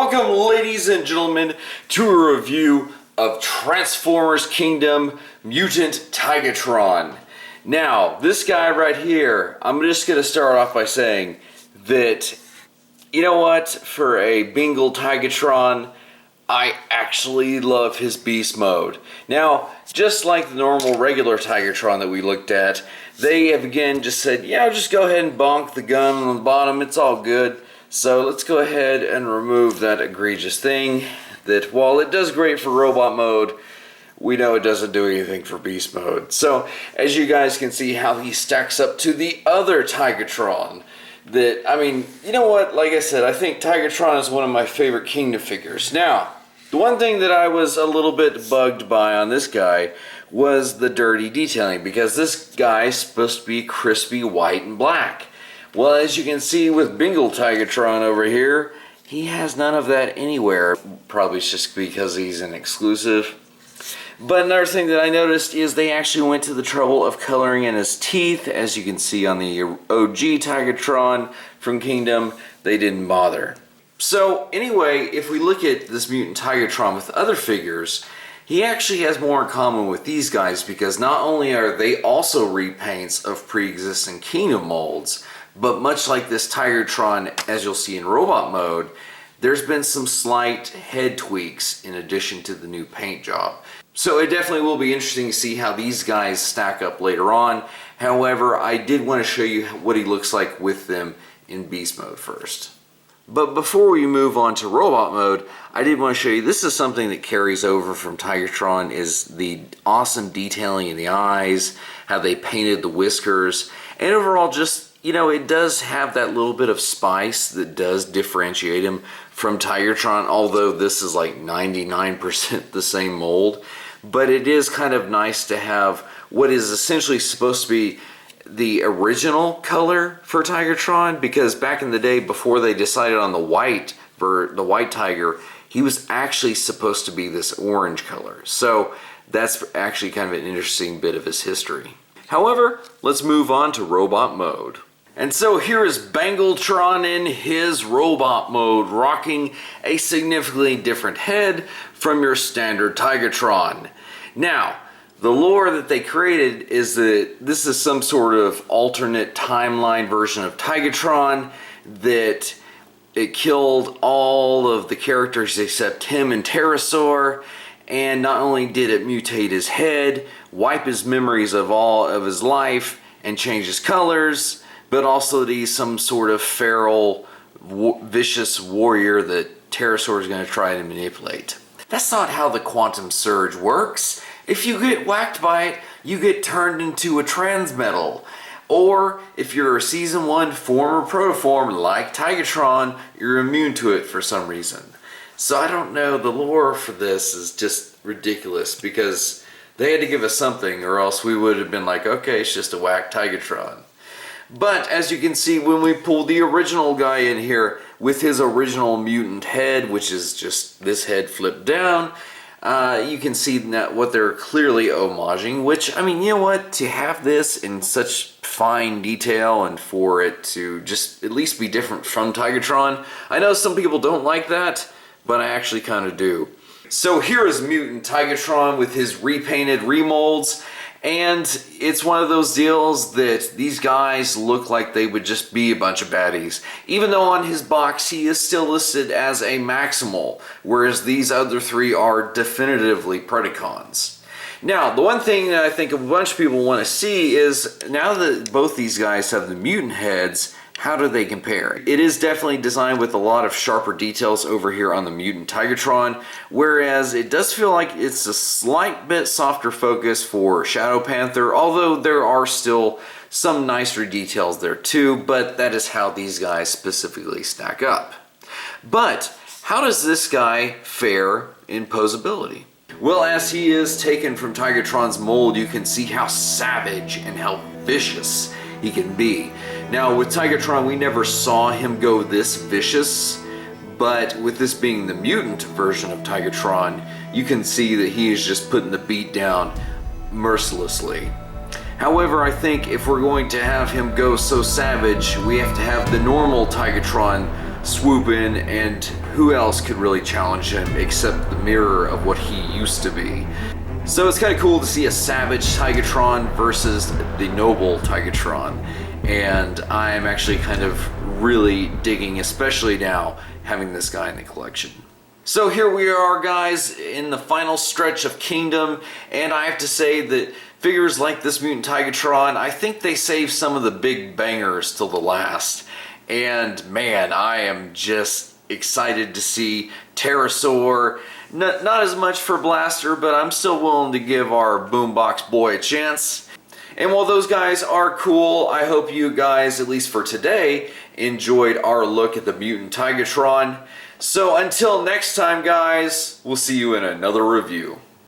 Welcome, ladies and gentlemen, to a review of Transformers Kingdom Mutant Tigatron. Now, this guy right here, I'm just going to start off by saying that, you know what, for a Bengal Tigatron, I actually love his beast mode. Now, just like the normal regular Tigatron that we looked at, they have again just said, yeah, just go ahead and bonk the gun on the bottom, it's all good. So let's go ahead and remove that egregious thing that, while it does great for robot mode, we know it doesn't do anything for beast mode. So as you guys can see how he stacks up to the other Tigatron. That, I mean, you know what, like I said, I think Tigatron is one of my favorite Kingdom figures. Now, the one thing that I was a little bit bugged by on this guy was the dirty detailing, because this guy is supposed to be crispy white and black. Well, as you can see with Bengal Tigatron over here, he has none of that anywhere. Probably it's just because he's an exclusive. But another thing that I noticed is they actually went to the trouble of coloring in his teeth. As you can see on the OG Tigatron from Kingdom, they didn't bother. So anyway, if we look at this Mutant Tigatron with other figures, he actually has more in common with these guys, because not only are they also repaints of pre-existing Kingdom molds, but much like this Tigatron, as you'll see in robot mode, there's been some slight head tweaks in addition to the new paint job. So it definitely will be interesting to see how these guys stack up later on. However, I did want to show you what he looks like with them in beast mode first. But before we move on to robot mode, I did want to show you, this is something that carries over from Tigatron, is the awesome detailing in the eyes, how they painted the whiskers, and overall just, you know, it does have that little bit of spice that does differentiate him from Tigatron, although this is like 99% the same mold. But it is kind of nice to have what is essentially supposed to be the original color for Tigatron, because back in the day, before they decided on the white tiger, he was actually supposed to be this orange color. So that's actually kind of an interesting bit of his history. However, let's move on to robot mode. And so here is Bangletron in his robot mode, rocking a significantly different head from your standard Tigatron. Now, the lore that they created is that this is some sort of alternate timeline version of Tigatron, that it killed all of the characters except him and Pterosaur, and not only did it mutate his head, wipe his memories of all of his life, and change his colors, but also that he's some sort of feral, vicious warrior that Pterosaur is going to try to manipulate. That's not how the quantum surge works. If you get whacked by it, you get turned into a transmetal. Or if you're a Season 1 form or protoform like Tigatron, you're immune to it for some reason. So I don't know, the lore for this is just ridiculous, because they had to give us something, or else we would have been like, okay, it's just a whack Tigatron. But as you can see, when we pull the original guy in here with his original mutant head, which is just this head flipped down, you can see that what they're clearly homaging, which, I mean, you know what, to have this in such fine detail and for it to just at least be different from Tigatron, I know some people don't like that, but I actually kind of do. So here is Mutant Tigatron with his repainted remolds. And it's one of those deals that these guys look like they would just be a bunch of baddies. Even though on his box he is still listed as a Maximal, whereas these other three are definitively Predacons. Now, the one thing that I think a bunch of people want to see is, now that both these guys have the mutant heads, how do they compare? It is definitely designed with a lot of sharper details over here on the Mutant Tigatron, whereas it does feel like it's a slight bit softer focus for Shadow Panther, although there are still some nicer details there too, but that is how these guys specifically stack up. But how does this guy fare in Poseability? Well, as he is taken from Tigatron's mold, you can see how savage and how vicious he can be. Now with Tigatron, we never saw him go this vicious, but with this being the mutant version of Tigatron, you can see that he is just putting the beat down mercilessly. However, I think if we're going to have him go so savage, we have to have the normal Tigatron swoop in, and who else could really challenge him except the mirror of what he used to be. So it's kind of cool to see a savage Tigatron versus the noble Tigatron, and I'm actually kind of really digging, especially now, having this guy in the collection. So here we are, guys, in the final stretch of Kingdom, and I have to say that figures like this Mutant Tigatron, I think they save some of the big bangers till the last. And man, I am just excited to see Pterosaur. Not as much for Blaster, but I'm still willing to give our Boombox boy a chance. And while those guys are cool, I hope you guys, at least for today, enjoyed our look at the Mutant Tigatron. So until next time, guys, we'll see you in another review.